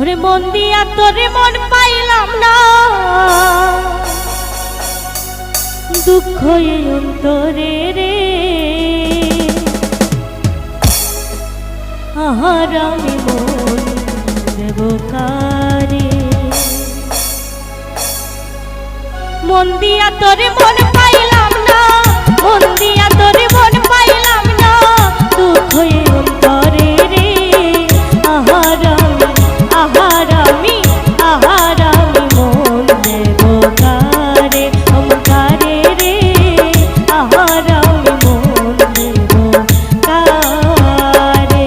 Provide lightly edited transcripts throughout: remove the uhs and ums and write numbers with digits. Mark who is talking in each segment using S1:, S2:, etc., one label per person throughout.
S1: ওরে মন দিয়া তোরে মন পাইলাম না, দুঃখ এই অন্তরে রে। আহার আমি মন দেব কারে, মন দিয়া তোরে মন পাইলাম না, মন দিয়া তোরে মন পাইলাম না, দুঃখ এই অন্তরে রে। আহার আমি মন দেব কারে, কারে রে। আহার আমি মন দেব কারে।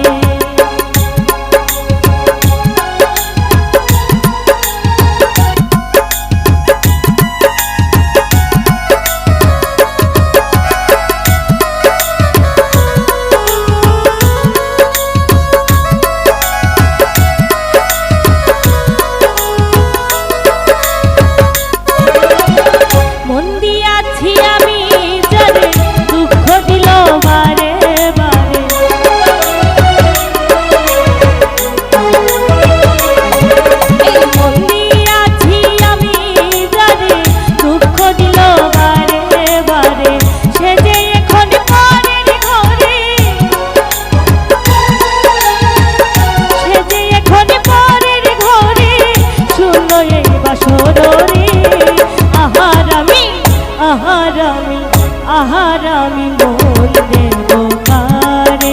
S1: আহার আমি মন দেব কারে,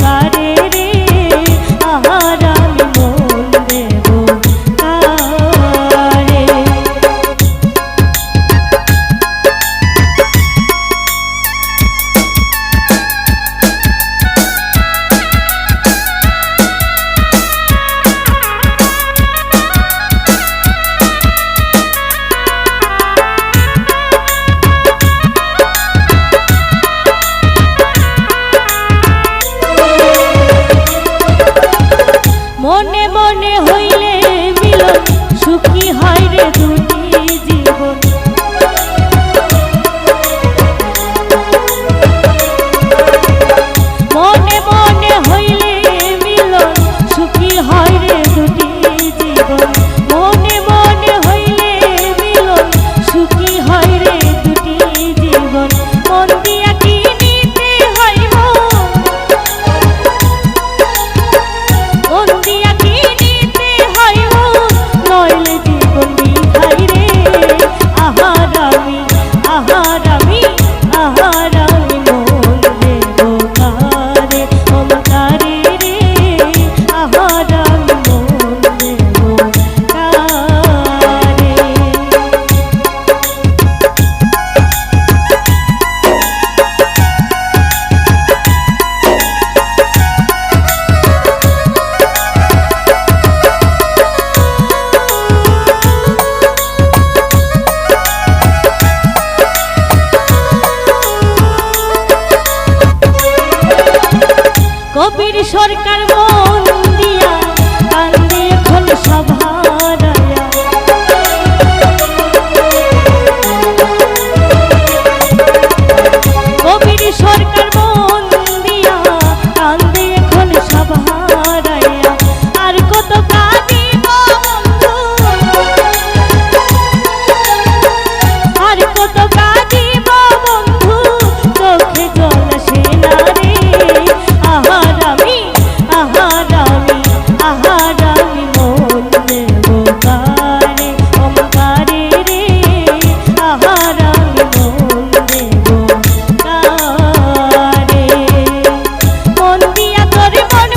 S1: কারে রে। আহার আমি মন দেব কারে। মনে মনে হইলে মিলন, সুখী হয় রে দুটি জীবন। মনে মনে হইলে মিলন, সুখী হয় রে দুটি জীবন। মনে মনে হইলে মিলন, সুখী হয় রে দুটি জীবন। মন দিয়া কি নিতে হইব, মন দিয়া কি নিতে হইব, নইলে জীবন বিধাই রে। আহার আমি মন দেব কারে, কারে রে। আহার আমি মন দেব কারে। কবির সরকার মন দিয়া কান্দে এখন সভারায়া। কবির সরকার মন দিয়া কান্দে এখন সভারায়া। আর কত কাঁদিব বন্ধু, আর কত কাঁদিব বন্ধু, চোখে জল আসে না রে। আহার আমি মন দেব কারে, কারে রে। আহার আমি মন দেব কারে। মন দিয়া তোরে মন